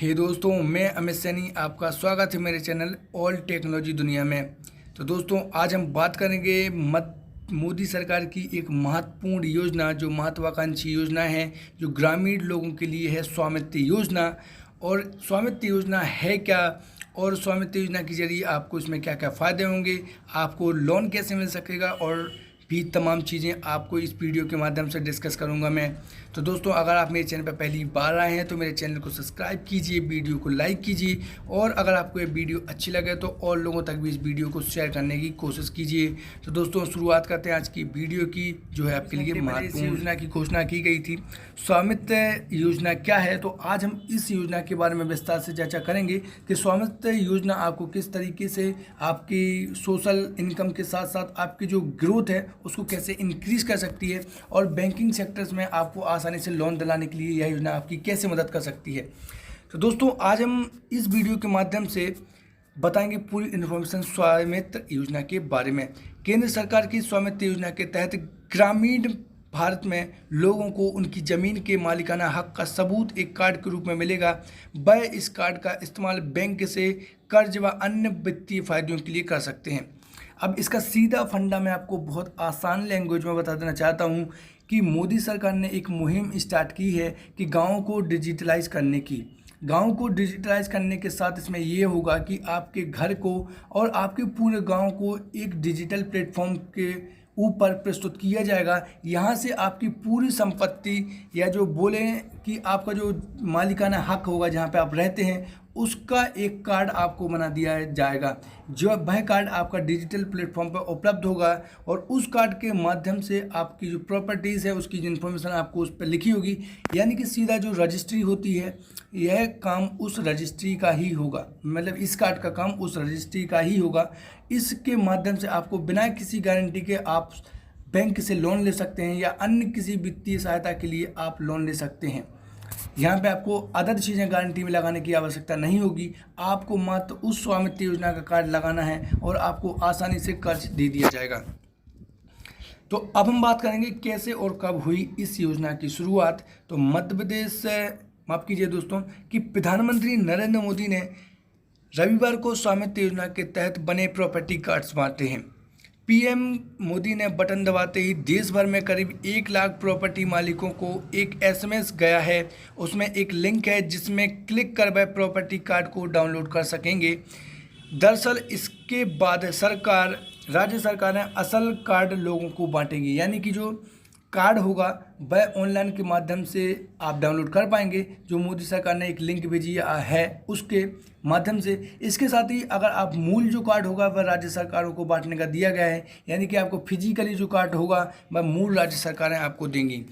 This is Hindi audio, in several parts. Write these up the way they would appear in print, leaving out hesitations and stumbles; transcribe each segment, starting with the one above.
हे दोस्तों, मैं अमित सैनी आपका स्वागत है मेरे चैनल ऑल टेक्नोलॉजी दुनिया में। तो दोस्तों, आज हम बात करेंगे मोदी सरकार की एक महत्वपूर्ण योजना, जो महत्वाकांक्षी योजना है, जो ग्रामीण लोगों के लिए है, स्वामित्व योजना। और स्वामित्व योजना है क्या, और स्वामित्व योजना के जरिए आपको इसमें क्या क्या फ़ायदे होंगे, आपको लोन कैसे मिल सकेगा, और भी तमाम चीज़ें आपको इस वीडियो के माध्यम से डिस्कस करूंगा मैं। तो दोस्तों, अगर आप मेरे चैनल पर पहली बार आए हैं तो मेरे चैनल को सब्सक्राइब कीजिए, वीडियो को लाइक कीजिए, और अगर आपको ये वीडियो अच्छी लगे तो और लोगों तक भी इस वीडियो को शेयर करने की कोशिश कीजिए। तो दोस्तों, शुरुआत करते हैं आज की वीडियो की, जो है आपके लिए महत्वपूर्ण योजना की घोषणा की गई थी। स्वामित्व योजना क्या है, तो आज हम इस योजना के बारे में विस्तार से चर्चा करेंगे कि स्वामित्व योजना आपको किस तरीके से आपकी सोशल इनकम के साथ साथ आपकी जो ग्रोथ है उसको कैसे इंक्रीज कर सकती है, और बैंकिंग सेक्टर्स में आपको आसानी से लोन दिलाने के लिए यह योजना आपकी कैसे मदद कर सकती है। तो दोस्तों, आज हम इस वीडियो के माध्यम से बताएंगे पूरी इन्फॉर्मेशन स्वामित्व योजना के बारे में। केंद्र सरकार की स्वामित्व योजना के तहत ग्रामीण भारत में लोगों को उनकी ज़मीन के मालिकाना हक का सबूत एक कार्ड के रूप में मिलेगा। वह इस कार्ड का इस्तेमाल बैंक से कर्ज व अन्य वित्तीय फायदों के लिए कर सकते हैं। अब इसका सीधा फंडा मैं आपको बहुत आसान लैंग्वेज में बता देना चाहता हूँ कि मोदी सरकार ने एक मुहिम स्टार्ट की है कि गाँव को डिजिटलाइज करने की। गांव को डिजिटलाइज करने के साथ इसमें ये होगा कि आपके घर को और आपके पूरे गांव को एक डिजिटल प्लेटफॉर्म के ऊपर प्रस्तुत किया जाएगा। यहाँ से आपकी पूरी संपत्ति, या जो बोले कि आपका जो मालिकाना हक होगा जहाँ पे आप रहते हैं, उसका एक कार्ड आपको बना दिया जाएगा। जो वह कार्ड आपका डिजिटल प्लेटफॉर्म पर उपलब्ध होगा, और उस कार्ड के माध्यम से आपकी जो प्रॉपर्टीज़ है उसकी जो इन्फॉर्मेशन आपको उस पर लिखी होगी, यानी कि सीधा जो रजिस्ट्री होती है, यह काम उस रजिस्ट्री का ही होगा। मतलब इस कार्ड का काम उस रजिस्ट्री का ही होगा। इसके माध्यम से आपको बिना किसी गारंटी के आप बैंक से लोन ले सकते हैं, या अन्य किसी वित्तीय सहायता के लिए आप लोन ले सकते हैं। यहाँ पे आपको अदर चीज़ें गारंटी में लगाने की आवश्यकता नहीं होगी। आपको मात्र उस स्वामित्व योजना का कार्ड लगाना है और आपको आसानी से कर्ज दे दिया जाएगा। तो अब हम बात करेंगे कैसे और कब हुई इस योजना की शुरुआत। तो मध्य प्रदेश से, माफ़ कीजिए दोस्तों, कि प्रधानमंत्री नरेंद्र मोदी ने रविवार को स्वामित्व योजना के तहत बने प्रॉपर्टी कार्ड्स बांटे हैं। पीएम मोदी ने बटन दबाते ही देश भर में करीब 1 लाख प्रॉपर्टी मालिकों को एक एसएमएस गया है। उसमें एक लिंक है जिसमें क्लिक कर वह प्रॉपर्टी कार्ड को डाउनलोड कर सकेंगे। दरअसल इसके बाद राज्य सरकार ने असल कार्ड लोगों को बांटेगी, यानी कि जो कार्ड होगा वह ऑनलाइन के माध्यम से आप डाउनलोड कर पाएंगे, जो मोदी सरकार ने एक लिंक भेजी है उसके माध्यम से। इसके साथ ही अगर आप मूल जो कार्ड होगा वह राज्य सरकारों को बांटने का दिया गया है, यानी कि आपको फिजिकली जो कार्ड होगा वह मूल राज्य सरकारें आपको देंगी।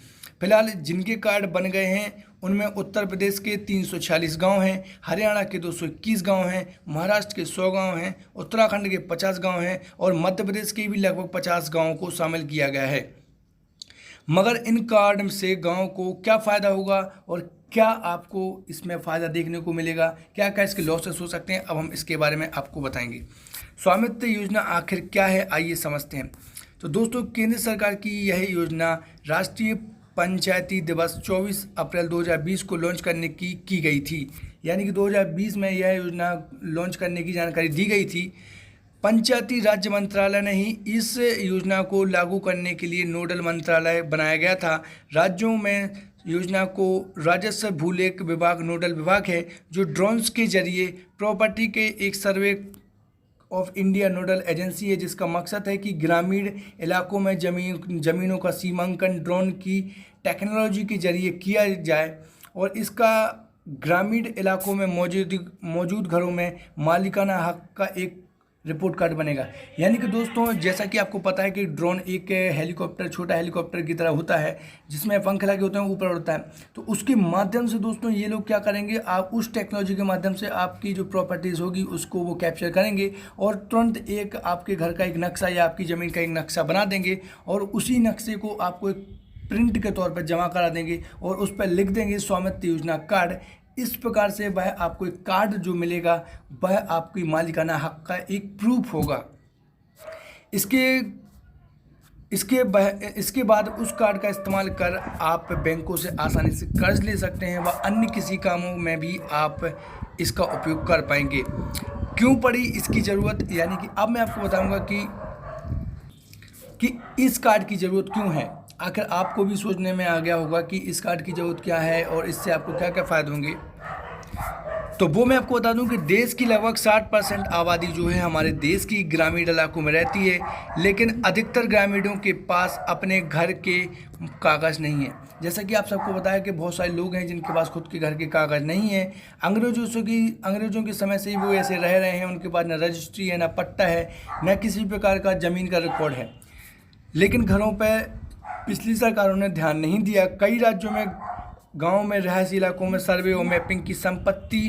फिलहाल जिनके कार्ड बन गए हैं उनमें उत्तर प्रदेश के 346 गांव हैं, हरियाणा के 221 गांव हैं, महाराष्ट्र के 100 गांव हैं, उत्तराखंड के 50 गांव हैं, और मध्य प्रदेश के भी लगभग 50 गाँवों को शामिल किया गया है। मगर इन कार्ड से गांव को क्या फ़ायदा होगा, और क्या आपको इसमें फ़ायदा देखने को मिलेगा, क्या क्या इसके लॉसेस हो सकते हैं, अब हम इसके बारे में आपको बताएंगे। स्वामित्व योजना आखिर क्या है, आइए समझते हैं। तो दोस्तों, केंद्र सरकार की यह योजना राष्ट्रीय पंचायती दिवस 24 अप्रैल 2020 को लॉन्च करने की गई थी, यानी कि 2020 में यह योजना लॉन्च करने की जानकारी दी गई थी। पंचायती राज्य मंत्रालय ने ही इस योजना को लागू करने के लिए नोडल मंत्रालय बनाया गया था। राज्यों में योजना को राजस्व भूलेख विभाग नोडल विभाग है, जो ड्रोन्स के जरिए प्रॉपर्टी के एक survey of India nodal agency है, जिसका मकसद है कि ग्रामीण इलाकों में ज़मीनों का सीमांकन ड्रोन की टेक्नोलॉजी के जरिए किया जाए, और इसका ग्रामीण इलाकों में मौजूद घरों में मालिकाना हक का एक रिपोर्ट कार्ड बनेगा। यानी कि दोस्तों, जैसा कि आपको पता है कि ड्रोन एक हेलीकॉप्टर, छोटा हेलीकॉप्टर की तरह होता है, जिसमें पंख लगे होते हैं, ऊपर उड़ता है। तो उसके माध्यम से दोस्तों ये लोग क्या करेंगे, आप उस टेक्नोलॉजी के माध्यम से आपकी जो प्रॉपर्टीज़ होगी उसको वो कैप्चर करेंगे, और तुरंत एक आपके घर का एक नक्शा या आपकी ज़मीन का एक नक्शा बना देंगे, और उसी नक्शे को आपको एक प्रिंट के तौर पर जमा करा देंगे, और उस पर लिख देंगे स्वामित्व योजना कार्ड। इस प्रकार से वह आपको एक कार्ड जो मिलेगा वह आपकी मालिकाना हक का एक प्रूफ होगा। इसके इसके बाद उस कार्ड का इस्तेमाल कर आप बैंकों से आसानी से कर्ज ले सकते हैं व अन्य किसी कामों में भी आप इसका उपयोग कर पाएंगे। क्यों पड़ी इसकी ज़रूरत, यानी कि अब मैं आपको बताऊंगा कि इस कार्ड की ज़रूरत क्यों है। आखिर आपको भी सोचने में आ गया होगा कि इस कार्ड की ज़रूरत क्या है और इससे आपको क्या क्या फ़ायदे होंगे। तो वो मैं आपको बता दूं कि देश की लगभग 60% आबादी जो है हमारे देश की ग्रामीण इलाकों में रहती है, लेकिन अधिकतर ग्रामीणों के पास अपने घर के कागज़ नहीं है। जैसा कि आप सबको बताया कि बहुत सारे लोग हैं जिनके पास खुद के घर के कागज़ नहीं है। अंग्रेज़ों के समय से ही वो ऐसे रह रहे हैं, उनके पास न रजिस्ट्री है, न पट्टा है, न किसी प्रकार का ज़मीन का रिकॉर्ड है। लेकिन घरों पर पिछली सरकारों ने ध्यान नहीं दिया। कई राज्यों में गांव में रिहायशी इलाकों में सर्वे और मैपिंग की संपत्ति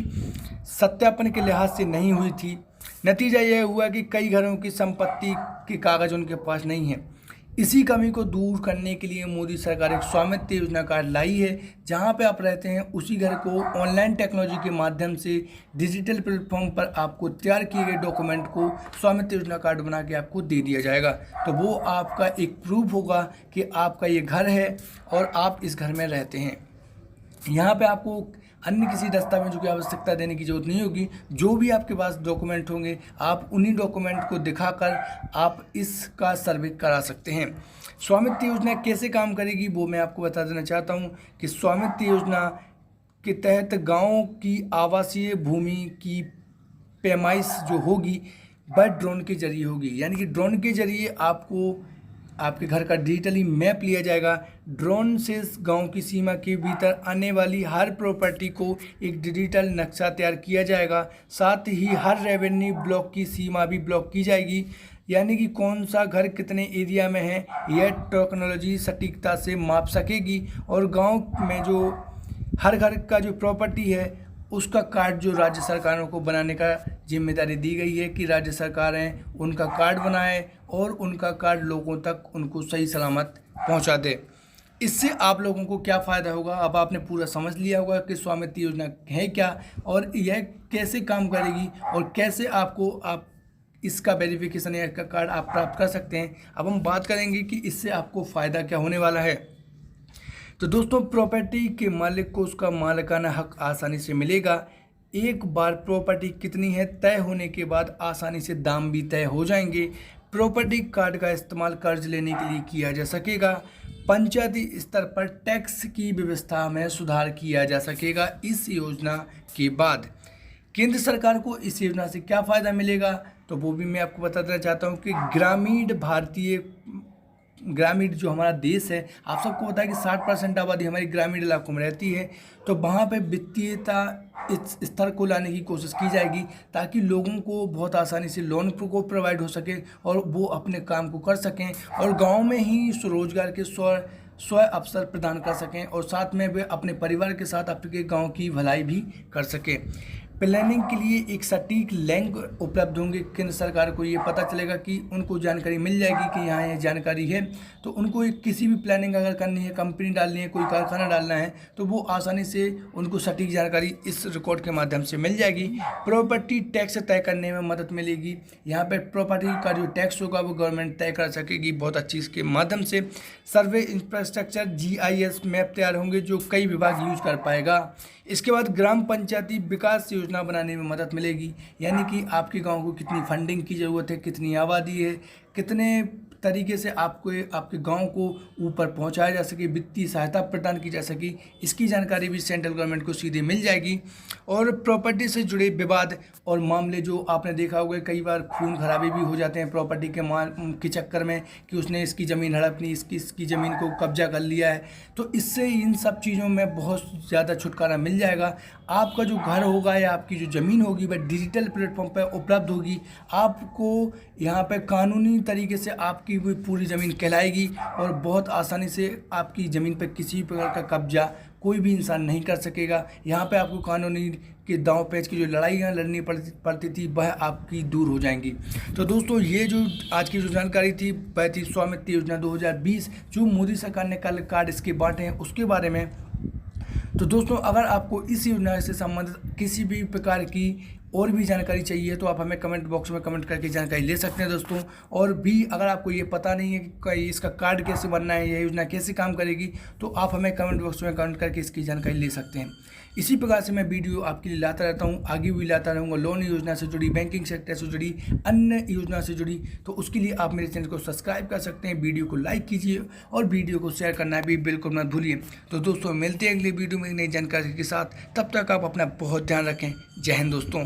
सत्यापन के लिहाज से नहीं हुई थी। नतीजा यह हुआ कि कई घरों की संपत्ति के कागज़ उनके पास नहीं है। इसी कमी को दूर करने के लिए मोदी सरकार एक स्वामित्व योजना कार्ड लाई है, जहां पे आप रहते हैं उसी घर को ऑनलाइन टेक्नोलॉजी के माध्यम से डिजिटल प्लेटफॉर्म पर आपको तैयार किए गए डॉक्यूमेंट को स्वामित्व योजना कार्ड बना के आपको दे दिया जाएगा। तो वो आपका एक प्रूफ होगा कि आपका ये घर है और आप इस घर में रहते हैं। यहाँ पे आपको अन्य किसी दस्तावेजों की आवश्यकता देने की जरूरत नहीं होगी। जो भी आपके पास डॉक्यूमेंट होंगे आप उन्हीं डॉक्यूमेंट को दिखाकर आप इसका सर्वे करा सकते हैं। स्वामित्व योजना कैसे काम करेगी वो मैं आपको बता देना चाहता हूँ कि स्वामित्व योजना के तहत गाँव की आवासीय भूमि की पैमाइश जो होगी वह ड्रोन के जरिए होगी, यानी कि ड्रोन के जरिए आपको आपके घर का डिजिटली मैप लिया जाएगा। ड्रोन से गांव की सीमा के भीतर आने वाली हर प्रॉपर्टी को एक डिजिटल नक्शा तैयार किया जाएगा। साथ ही हर रेवेन्यू ब्लॉक की सीमा भी ब्लॉक की जाएगी, यानी कि कौन सा घर कितने एरिया में है यह टेक्नोलॉजी सटीकता से माप सकेगी। और गांव में जो हर घर का जो प्रॉपर्टी है उसका कार्ड जो राज्य सरकारों को बनाने का जिम्मेदारी दी गई है कि राज्य सरकारें उनका कार्ड बनाए और उनका कार्ड लोगों तक उनको सही सलामत पहुंचा दे। इससे आप लोगों को क्या फ़ायदा होगा, अब आपने पूरा समझ लिया होगा कि स्वामित्व योजना है क्या और यह कैसे काम करेगी और कैसे आप इसका वेरिफिकेशन या इसका कार्ड आप प्राप्त कर सकते हैं। अब हम बात करेंगे कि इससे आपको फ़ायदा क्या होने वाला है। तो दोस्तों, प्रॉपर्टी के मालिक को उसका मालिकाना हक आसानी से मिलेगा। एक बार प्रॉपर्टी कितनी है तय होने के बाद आसानी से दाम भी तय हो जाएंगे। प्रॉपर्टी कार्ड का इस्तेमाल कर्ज लेने के लिए किया जा सकेगा। पंचायती स्तर पर टैक्स की व्यवस्था में सुधार किया जा सकेगा। इस योजना के बाद केंद्र सरकार को इस योजना से क्या फ़ायदा मिलेगा तो वो भी मैं आपको बता देना चाहता हूँ कि ग्रामीण जो हमारा देश है, आप सबको पता है कि 60% आबादी हमारी ग्रामीण इलाकों में रहती है। तो वहाँ पे वित्तीयता इस स्तर को लाने की कोशिश की जाएगी ताकि लोगों को बहुत आसानी से लोन को प्रोवाइड हो सके और वो अपने काम को कर सकें और गांव में ही स्वरोजगार के स्व अवसर प्रदान कर सकें और साथ में वे अपने परिवार के साथ अपने गांव की भलाई भी कर सकें। प्लानिंग के लिए एक सटीक लिंक उपलब्ध होंगे। केंद्र सरकार को ये पता चलेगा कि उनको जानकारी मिल जाएगी कि यहाँ ये जानकारी है, तो उनको किसी भी प्लानिंग अगर करनी है, कंपनी डालनी है, कोई कारखाना डालना है, तो वो आसानी से उनको सटीक जानकारी इस रिकॉर्ड के माध्यम से मिल जाएगी। प्रॉपर्टी टैक्स तय करने में मदद मिलेगी। यहाँ पर प्रॉपर्टी का जो टैक्स होगा वो गवर्नमेंट तय कर सकेगी बहुत अच्छी इसके माध्यम से। सर्वे इंफ्रास्ट्रक्चर GIS मैप तैयार होंगे जो कई विभाग यूज कर पाएगा। इसके बाद ग्राम पंचायती विकास योजना बनाने में मदद मिलेगी, यानी कि आपके गांव को कितनी फंडिंग की ज़रूरत है, कितनी आबादी है, कितने तरीके से आपको आपके गांव को ऊपर पहुंचाया जा सके, वित्तीय सहायता प्रदान की जा सके, इसकी जानकारी भी सेंट्रल गवर्नमेंट को सीधे मिल जाएगी। और प्रॉपर्टी से जुड़े विवाद और मामले जो आपने देखा होगा, कई बार खून खराबे भी हो जाते हैं प्रॉपर्टी के चक्कर में कि उसने इसकी ज़मीन हड़प ली, इसकी ज़मीन को कब्जा कर लिया है। तो इससे इन सब चीज़ों में बहुत ज़्यादा छुटकारा मिल जाएगा। आपका जो घर होगा या आपकी जो ज़मीन होगी वह डिजिटल प्लेटफॉर्म पर उपलब्ध होगी। आपको यहाँ पर कानूनी तरीके से आपकी वो पूरी ज़मीन कहलाएगी और बहुत आसानी से आपकी ज़मीन पर किसी प्रकार का कब्जा कोई भी इंसान नहीं कर सकेगा। यहाँ पे आपको कानूनी के दांव पेच की जो लड़ाइयाँ लड़नी पड़ती थी वह आपकी दूर हो जाएंगी। तो दोस्तों, ये जो आज की जो जानकारी थी वह थी स्वामित्व योजना 2020 जो मोदी सरकार ने कल कार्ड इसके बांटे हैं उसके बारे में। तो दोस्तों, अगर आपको इस योजना से संबंधित किसी भी प्रकार की और भी जानकारी चाहिए तो आप हमें कमेंट बॉक्स में कमेंट करके जानकारी ले सकते हैं दोस्तों। और भी अगर आपको ये पता नहीं है कि इसका कार्ड कैसे बनना है, ये योजना कैसे काम करेगी, तो आप हमें कमेंट बॉक्स में कमेंट करके इसकी जानकारी ले सकते हैं। इसी प्रकार से मैं वीडियो आपके लिए लाता रहता हूँ, आगे भी लाता रहूँगा। लोन योजना से जुड़ी, बैंकिंग सेक्टर से जुड़ी, अन्य योजना से जुड़ी, तो उसके लिए आप मेरे चैनल को सब्सक्राइब कर सकते हैं। वीडियो को लाइक कीजिए और वीडियो को शेयर करना भी बिल्कुल मत भूलिए। तो दोस्तों मिलते हैं अगले वीडियो में नई जानकारी के साथ, तब तक आप अपना बहुत ध्यान रखें। जय हिंद दोस्तों।